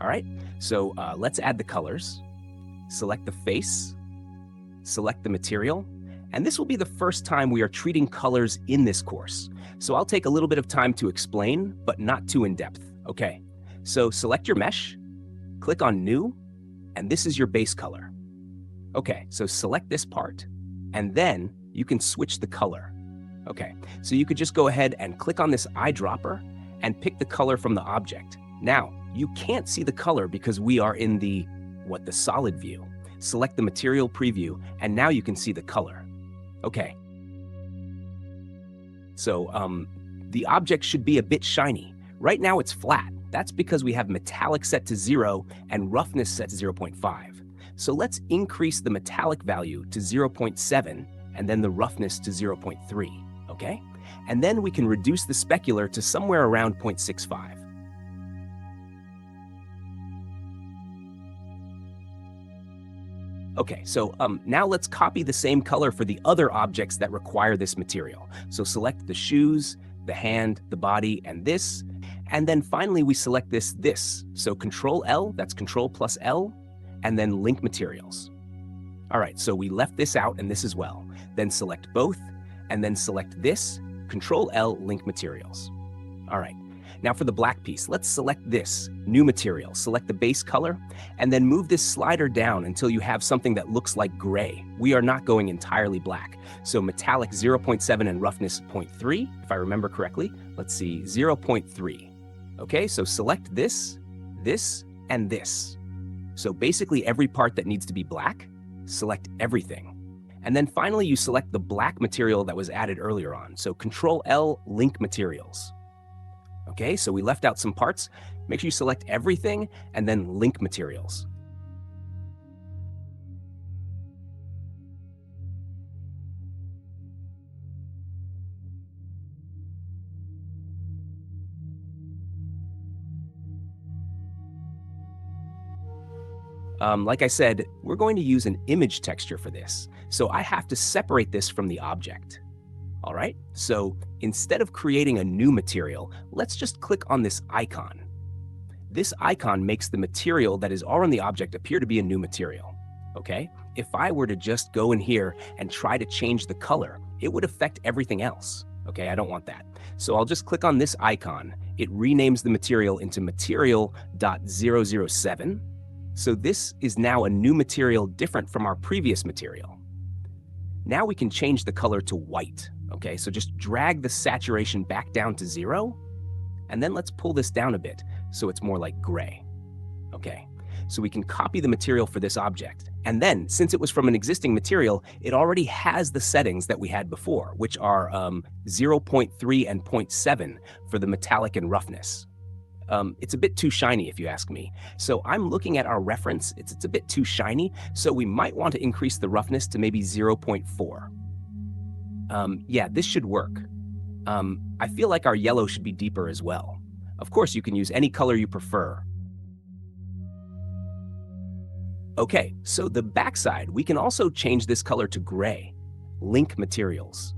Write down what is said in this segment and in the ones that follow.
All right, so let's add the colors. Select the face, select the material, and this will be the first time we are treating colors in this course. So I'll take a little bit of time to explain, but not too in depth. Okay, so select your mesh, click on New, and this is your base color. Okay, so select this part, and then you can switch the color. Okay, so you could just go ahead and click on this eyedropper and pick the color from the object. Now, you can't see the color because we are in the solid view. Select the material preview, and now you can see the color. Okay. So the object should be a bit shiny. Right now it's flat. That's because we have metallic set to 0 and roughness set to 0.5. So let's increase the metallic value to 0.7 and then the roughness to 0.3, okay? And then we can reduce the specular to somewhere around 0.65. Okay, so now let's copy the same color for the other objects that require this material. So select the shoes, the hand, the body, and this. And then finally, we select this. So Control L, that's Control plus L, and then link materials. All right, so we left this out and this as well. Then select both, and then select this, Control L, link materials. All right. Now for the black piece, let's select this, new material, select the base color, and then move this slider down until you have something that looks like gray. We are not going entirely black. So metallic 0.7 and roughness 0.3, if I remember correctly. Let's see, 0.3. Okay, so select this, and this. So basically every part that needs to be black, select everything. And then finally you select the black material that was added earlier on. So Control L, link materials. Okay, so we left out some parts. Make sure you select everything and then link materials. Like I said, we're going to use an image texture for this. So I have to separate this from the object. All right, so instead of creating a new material, let's just click on this icon. This icon makes the material that is already on the object appear to be a new material, okay? If I were to just go in here and try to change the color, it would affect everything else, okay? I don't want that. So I'll just click on this icon. It renames the material into material.007. So this is now a new material different from our previous material. Now we can change the color to white. Okay, so just drag the saturation back down to 0, and then let's pull this down a bit so it's more like gray. Okay, so we can copy the material for this object. And then, since it was from an existing material, it already has the settings that we had before, which are 0.3 and 0.7 for the metallic and roughness. It's a bit too shiny if you ask me. So I'm looking at our reference, it's a bit too shiny, so we might want to increase the roughness to maybe 0.4. Yeah, this should work. I feel like our yellow should be deeper as well. Of course, you can use any color you prefer. Okay, so the backside, we can also change this color to gray, link materials.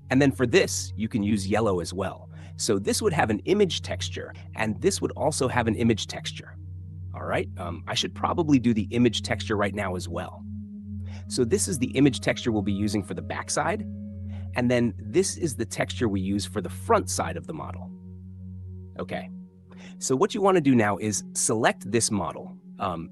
And then for this, you can use yellow as well. So this would have an image texture, and this would also have an image texture. All right, I should probably do the image texture right now as well. So this is the image texture we'll be using for the backside. And then this is the texture we use for the front side of the model. Okay, so what you want to do now is select this model,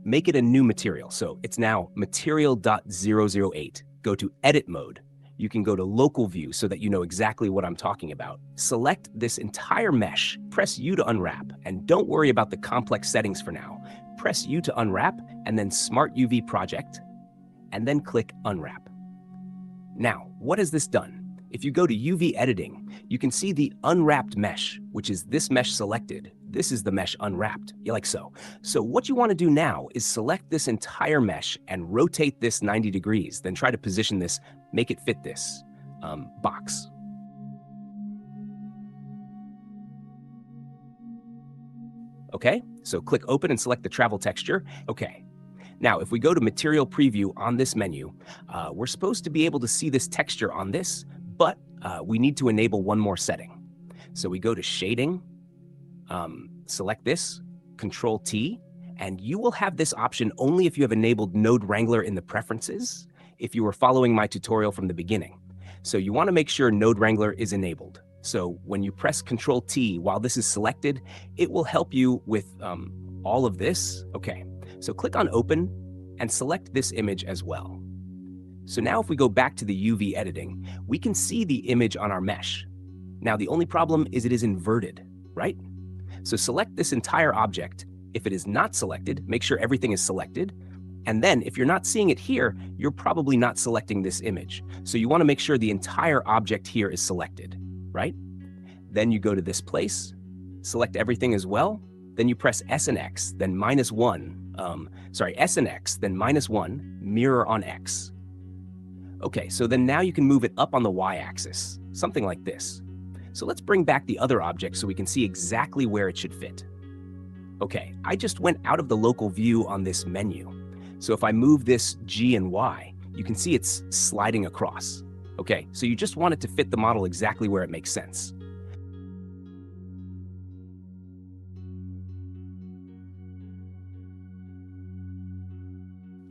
make it a new material. So it's now material.008. Go to edit mode. You can go to local view so that you know exactly what I'm talking about. Select this entire mesh, press U to unwrap, and don't worry about the complex settings for now. Press U to unwrap and then Smart UV Project, and then click unwrap. Now, what has this done? If you go to UV editing, you can see the unwrapped mesh, which is this mesh selected. This is the mesh unwrapped, like so. So what you want to do now is select this entire mesh and rotate this 90 degrees, then try to position this, make it fit this box. Okay, so click open and select the travel texture. Okay. Now, if we go to Material Preview on this menu, we're supposed to be able to see this texture on this, but we need to enable one more setting. So we go to Shading, select this, Control T, And you will have this option only if you have enabled Node Wrangler in the preferences, if you were following my tutorial from the beginning. So you want to make sure Node Wrangler is enabled. So when you press Control T while this is selected, it will help you with all of this. Okay, so click on Open and select this image as well. So now if we go back to the UV editing, we can see the image on our mesh. Now the only problem is it is inverted, right? So select this entire object. If it is not selected, make sure everything is selected. And then if you're not seeing it here, you're probably not selecting this image. So you want to make sure the entire object here is selected, right? Then you go to this place, select everything as well. Then you press S and X, then S and X, then -1, mirror on X. Okay, so then now you can move it up on the Y-axis, something like this. So let's bring back the other object so we can see exactly where it should fit. Okay, I just went out of the local view on this menu. So if I move this G and Y, you can see it's sliding across. Okay, so you just want it to fit the model exactly where it makes sense.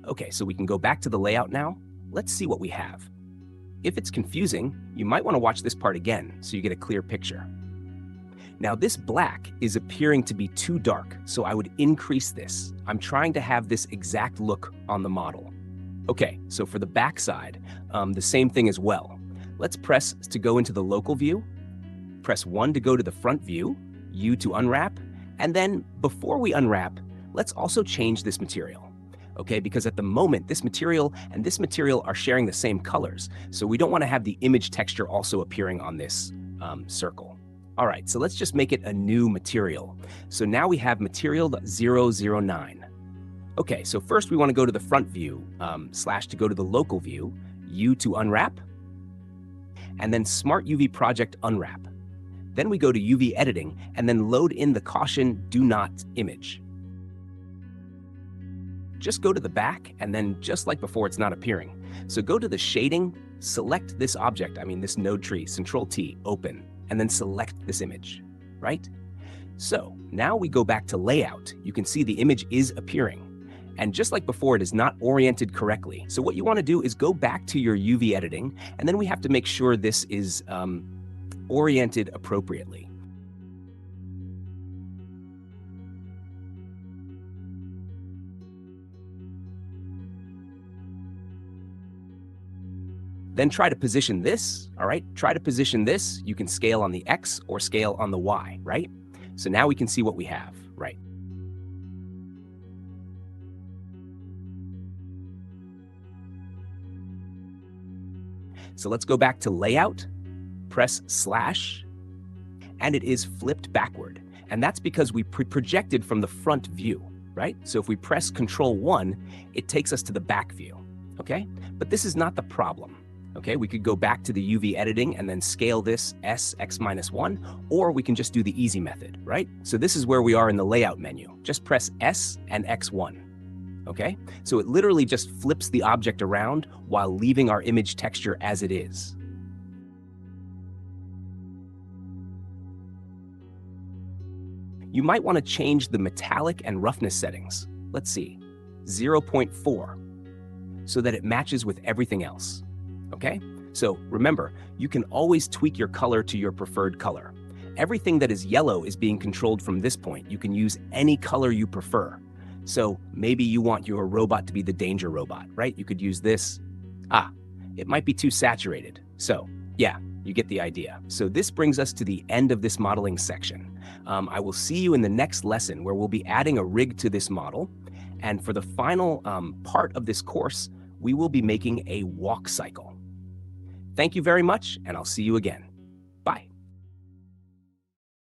Okay, so we can go back to the layout now. Let's see what we have. If it's confusing, you might want to watch this part again so you get a clear picture. Now this black is appearing to be too dark, so I would increase this. I'm trying to have this exact look on the model. Okay, so for the back side, the same thing as well. Let's press to go into the local view, press 1 to go to the front view, U to unwrap, and then before we unwrap, let's also change this material. Okay, because at the moment, this material and this material are sharing the same colors, so we don't want to have the image texture also appearing on this circle. All right, so let's just make it a new material. So now we have material 009. Okay, so first we want to go to the front view, slash to go to the local view, U to unwrap, and then Smart UV Project unwrap. Then we go to UV editing and then load in the caution do not image. Just go to the back, and then just like before, it's not appearing. So go to the shading, select this object, this node tree, Control T, open, and then select this image, right? So now we go back to layout. You can see the image is appearing. And just like before, it is not oriented correctly. So what you want to do is go back to your UV editing, and then we have to make sure this is oriented appropriately. Then try to position this, all right? Try to position this. You can scale on the X or scale on the Y, right? So now we can see what we have, right? So let's go back to layout, press slash, and it is flipped backward. And that's because we projected from the front view, right? So if we press Control 1, it takes us to the back view, okay? But this is not the problem. Okay, we could go back to the UV editing and then scale this S, X -1, or we can just do the easy method, right? So this is where we are in the layout menu. Just press S and X1, okay? So it literally just flips the object around while leaving our image texture as it is. You might want to change the metallic and roughness settings. Let's see, 0.4, so that it matches with everything else. Okay, so remember, you can always tweak your color to your preferred color. Everything that is yellow is being controlled from this point. You can use any color you prefer. So maybe you want your robot to be the danger robot, right? You could use this. It might be too saturated. So yeah, you get the idea. So this brings us to the end of this modeling section. I will see you in the next lesson where we'll be adding a rig to this model. And for the final part of this course, we will be making a walk cycle. Thank you very much, and I'll see you again.